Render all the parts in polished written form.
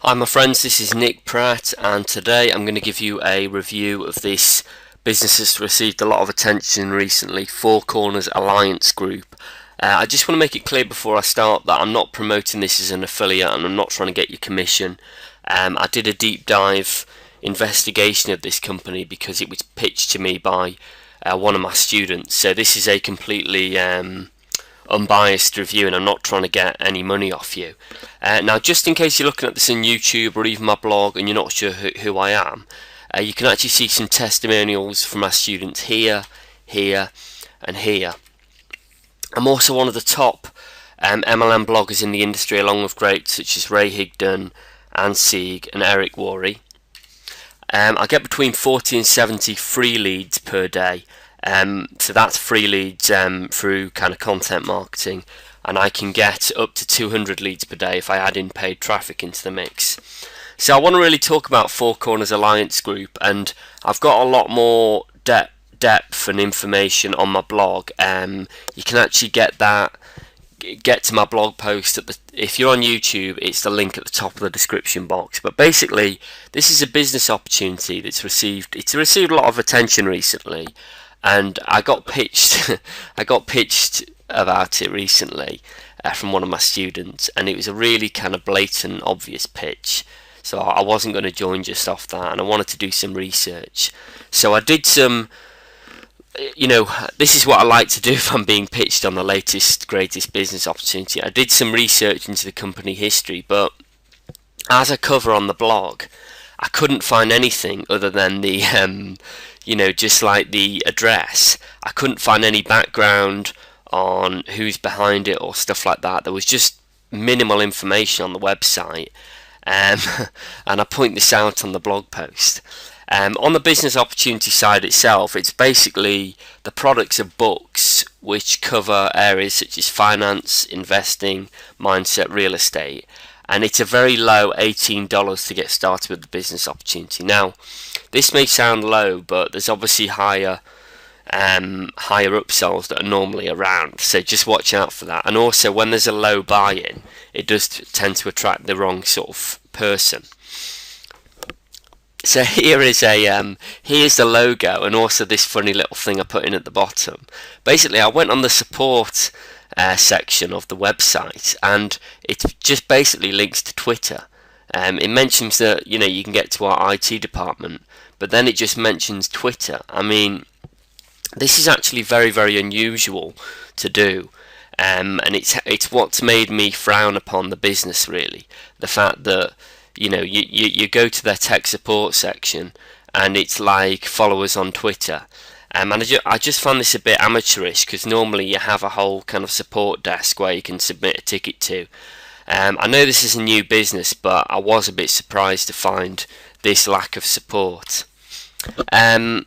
Hi my friends, this is Nick Pratt and today I'm going to give you a review of this business that's received a lot of attention recently, Four Corners Alliance Group. I just want to make it clear before I start that I'm not promoting this as an affiliate and I'm not trying to get your commission. I did a deep dive investigation of this company because it was pitched to me by one of my students, so this is a completely unbiased review and I'm not trying to get any money off you. Now just in case you're looking at this on YouTube or even my blog and you're not sure who I am, you can actually see some testimonials from my students here, here and here. I'm also one of the top MLM bloggers in the industry, along with greats such as Ray Higdon, Anne Sieg and Eric Worre. I get between 40 and 70 free leads per day. So that's free leads through kind of content marketing, and I can get up to 200 leads per day if I add in paid traffic into the mix. So I want to really talk about Four Corners Alliance Group, and I've got a lot more depth and information on my blog. You can actually get to my blog post if you're on YouTube, it's the link at the top of the description box. But basically, this is a business opportunity that's received a lot of attention recently. And I got pitched about it recently from one of my students, and it was a really kind of blatant, obvious pitch. So I wasn't going to join just off that, and I wanted to do some research. So I did some, this is what I like to do if I'm being pitched on the latest, greatest business opportunity. I did some research into the company history, but as I cover on the blog, I couldn't find anything other than the just like the address. I couldn't find any background on who's behind it or stuff like that. There was just minimal information on the website, and I point this out on the blog post. On the business opportunity side itself, it's basically the products of books which cover areas such as finance, investing, mindset, real estate. And it's a very low $18 to get started with the business opportunity. Now, this may sound low, but there's obviously higher upsells that are normally around. So just watch out for that. And also, when there's a low buy-in, it does tend to attract the wrong sort of person. So here's the logo, and also this funny little thing I put in at the bottom. Basically, I went on the support section of the website, and it just basically links to Twitter. It mentions that you can get to our IT department, but then it just mentions Twitter. I mean, this is actually very, very unusual to do, and it's what's made me frown upon the business, really. The fact that you go to their tech support section and it's like followers on Twitter. And I just found this a bit amateurish, because normally you have a whole kind of support desk where you can submit a ticket to. I know this is a new business, but I was a bit surprised to find this lack of support. Now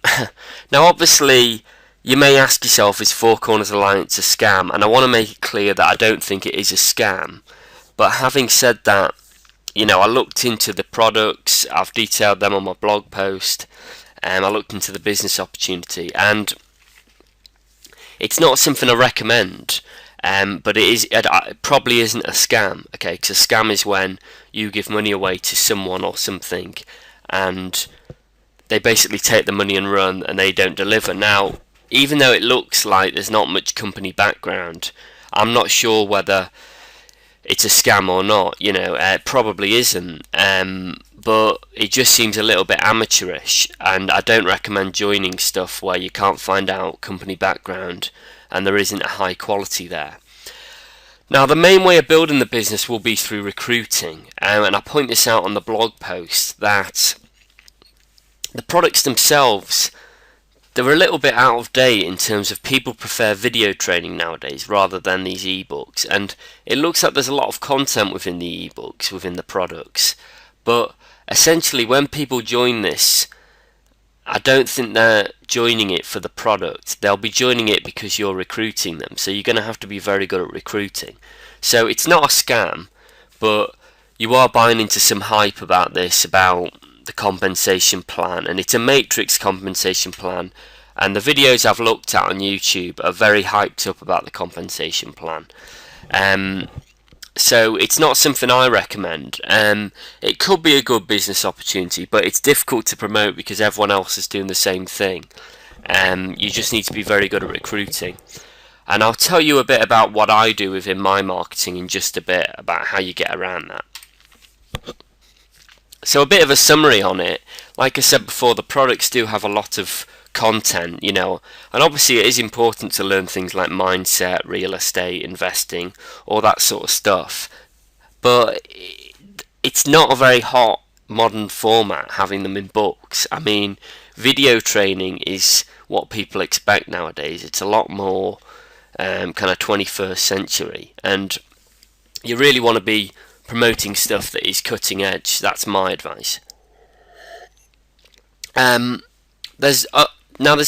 obviously you may ask yourself, is Four Corners Alliance a scam? And I want to make it clear that I don't think it is a scam. But having said that, I looked into the products, I've detailed them on my blog post. I looked into the business opportunity, and it's not something I recommend, but it probably isn't a scam, okay? Because a scam is when you give money away to someone or something, and they basically take the money and run, and they don't deliver. Now, even though it looks like there's not much company background, I'm not sure whether it's a scam or not. It probably isn't. But it just seems a little bit amateurish, and I don't recommend joining stuff where you can't find out company background and there isn't a high quality there. Now, the main way of building the business will be through recruiting, and I point this out on the blog post that the products themselves, they're a little bit out of date in terms of people prefer video training nowadays rather than these ebooks, and it looks like there's a lot of content within the ebooks, within the products, but essentially when people join this, I don't think they're joining it for the product. They'll be joining it because you're recruiting them, so you're going to have to be very good at recruiting. So it's not a scam, but you are buying into some hype about this, about the compensation plan, and it's a matrix compensation plan, and the videos I've looked at on YouTube are very hyped up about the compensation plan. So it's not something I recommend. It could be a good business opportunity, but it's difficult to promote because everyone else is doing the same thing. You just need to be very good at recruiting. And I'll tell you a bit about what I do within my marketing in just a bit, about how you get around that. So a bit of a summary on it. Like I said before, the products do have a lot of content, and obviously it is important to learn things like mindset, real estate, investing, all that sort of stuff. But it's not a very hot modern format having them in books. I mean, video training is what people expect nowadays. It's a lot more kind of 21st century, and you really want to be promoting stuff that is cutting edge. That's my advice. There's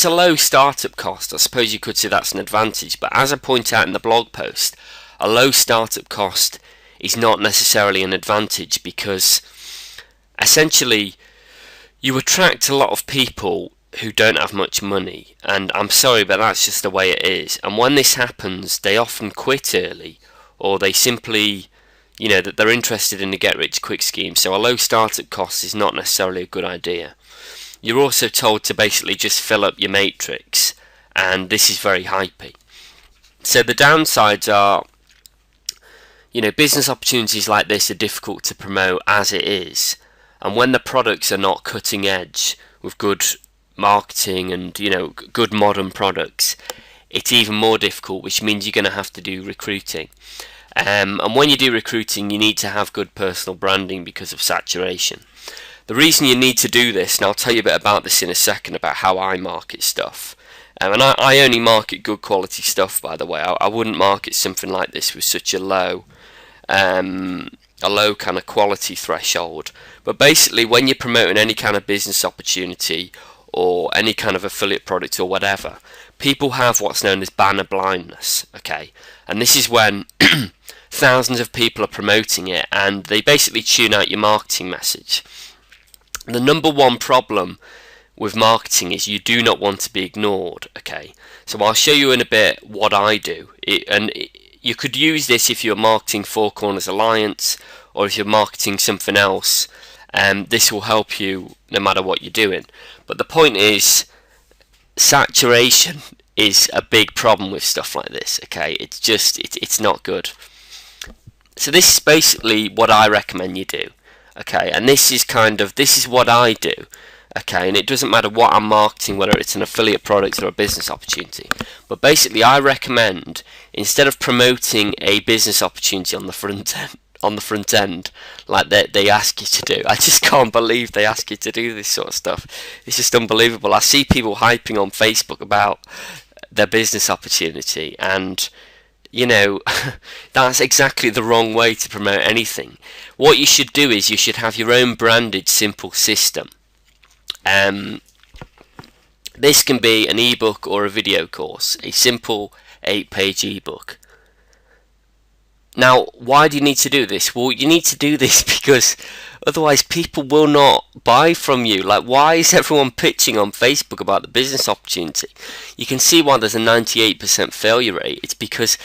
a low startup cost. I suppose you could say that's an advantage, but as I point out in the blog post, a low startup cost is not necessarily an advantage, because essentially you attract a lot of people who don't have much money, and I'm sorry, but that's just the way it is. And when this happens, they often quit early, or they simply, that they're interested in a get-rich-quick scheme. So a low startup cost is not necessarily a good idea. You're also told to basically just fill up your matrix, and this is very hypey. So the downsides are, business opportunities like this are difficult to promote as it is, and when the products are not cutting edge with good marketing and good modern products, it's even more difficult, which means you're going to have to do recruiting. And when you do recruiting, you need to have good personal branding because of saturation. The reason you need to do this, and I'll tell you a bit about this in a second, about how I market stuff. And I only market good quality stuff, by the way. I wouldn't market something like this with such a low kind of quality threshold. But basically, when you're promoting any kind of business opportunity or any kind of affiliate product or whatever, people have what's known as banner blindness, okay? And this is when thousands of people are promoting it, and they basically tune out your marketing message. The number one problem with marketing is you do not want to be ignored, okay? So I'll show you in a bit what I do. You could use this if you're marketing Four Corners Alliance, or if you're marketing something else, this will help you no matter what you're doing. But the point is, saturation is a big problem with stuff like this, okay? It's not good. So this is basically what I recommend you do, okay? And this is what I do, okay? And it doesn't matter what I'm marketing, whether it's an affiliate product or a business opportunity. But basically, I recommend, instead of promoting a business opportunity on the front end, like they ask you to do. I just can't believe they ask you to do this sort of stuff. It's just unbelievable. I see people hyping on Facebook about their business opportunity, and that's exactly the wrong way to promote anything. What you should do is you should have your own branded simple system. This can be an ebook or a video course, a simple 8-page ebook. Now, why do you need to do this? Well, you need to do this because otherwise people will not buy from you. Like, why is everyone pitching on Facebook about the business opportunity? You can see why there's a 98% failure rate. It's because,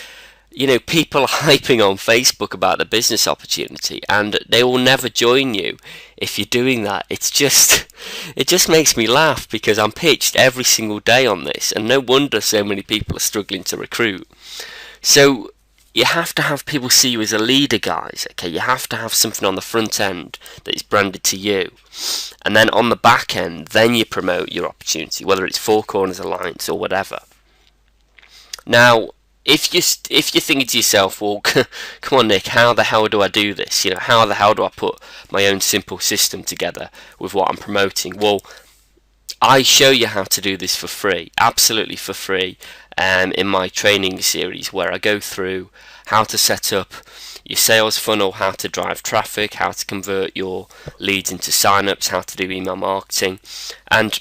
people are hyping on Facebook about the business opportunity, and they will never join you if you're doing that. It just makes me laugh, because I'm pitched every single day on this, and no wonder so many people are struggling to recruit. So you have to have people see you as a leader, guys, okay? You have to have something on the front end that is branded to you. And then on the back end, then you promote your opportunity, whether it's Four Corners Alliance or whatever. Now, if you're thinking to yourself, well, come on, Nick, how the hell do I do this? How the hell do I put my own simple system together with what I'm promoting? Well, I show you how to do this for free, absolutely for free, in my training series, where I go through how to set up your sales funnel, how to drive traffic, how to convert your leads into sign-ups, how to do email marketing, and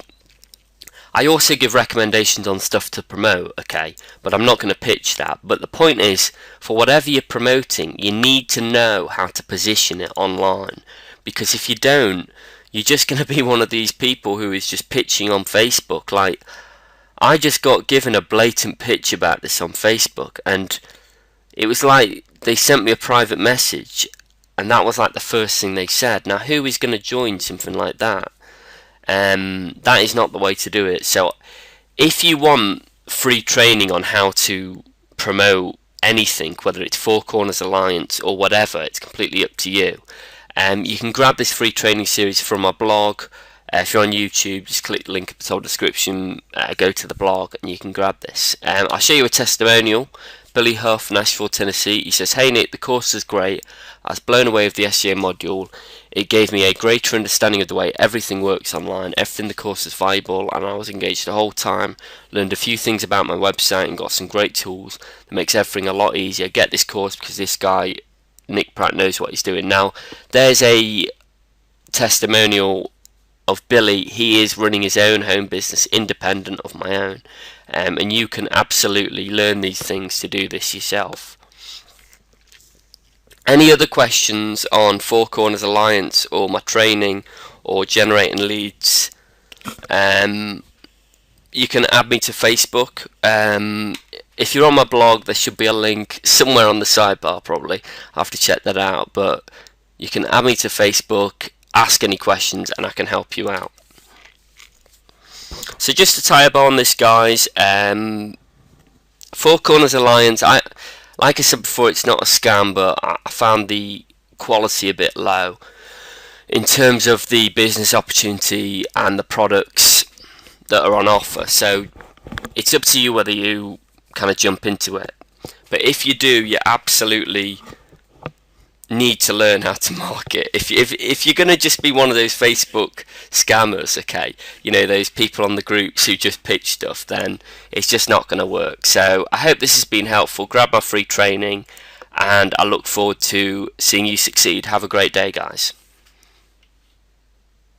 I also give recommendations on stuff to promote, okay? But I'm not going to pitch that. But the point is, for whatever you're promoting, you need to know how to position it online, because if you don't, you're just going to be one of these people who is just pitching on Facebook. Like, I just got given a blatant pitch about this on Facebook, and it was like they sent me a private message, and that was like the first thing they said. Now, who is going to join something like that? That is not the way to do it. So if you want free training on how to promote anything, whether it's Four Corners Alliance or whatever, it's completely up to you. You can grab this free training series from my blog. If you're on YouTube, just click the link in the top description, go to the blog, and you can grab this. I'll show you a testimonial. Billy Huff, Nashville, Tennessee. He says, "Hey Nick, the course is great. I was blown away with the SEO module. It gave me a greater understanding of the way everything works online. Everything in the course is valuable, and I was engaged the whole time. Learned a few things about my website and got some great tools that makes everything a lot easier. Get this course because this guy, Nick Pratt, knows what he's doing." Now, there's a testimonial of Billy. He is running his own home business independent of my own, and you can absolutely learn these things to do this yourself. Any other questions on Four Corners Alliance or my training or generating leads, you can add me to Facebook. If you're on my blog, there should be a link somewhere on the sidebar probably. I have to check that out, but you can add me to Facebook, ask any questions, and I can help you out. So just to tie a bow on this, guys, Four Corners Alliance, like I said before, it's not a scam, but I found the quality a bit low in terms of the business opportunity and the products that are on offer. So it's up to you whether you kind of jump into it. But if you do, you absolutely need to learn how to market. If you're going to just be one of those Facebook scammers, okay, you know, those people on the groups who just pitch stuff, then it's just not going to work. So I hope this has been helpful. Grab my free training, and I look forward to seeing you succeed. Have a great day, guys.